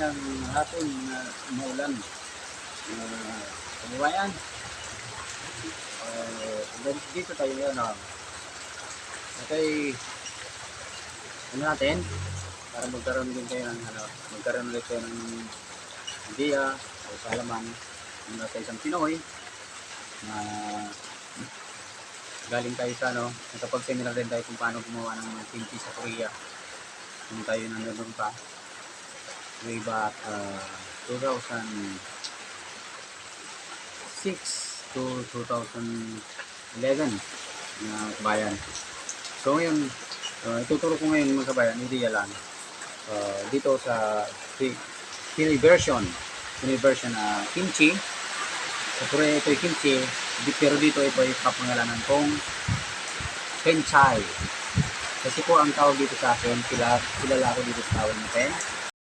magandang hapon na umuulan. Kababayan, dito tayo ngayon. Okay, ano natin, para magkaroon din tayo ng, magkaroon ulit tayo ng idea o kaalaman mula sa isang Pinoy na galing tayo sa, nakapag-seminar din tayo kung paano gumawa ng mga kimchi sa Korea. Kung tayo nandun pa, way back 2006 to 2011 na kabayan. So ngayon, ituturo ko ngayon mga kabayan, idea lang. Dito sa Pinoy version kimchi. Sa Korea ito yung kimchi, pero dito ito ay kapangalanan kong penchay. Kasi po ang tawag dito sa akin, kilala ko dito sa tawag natin,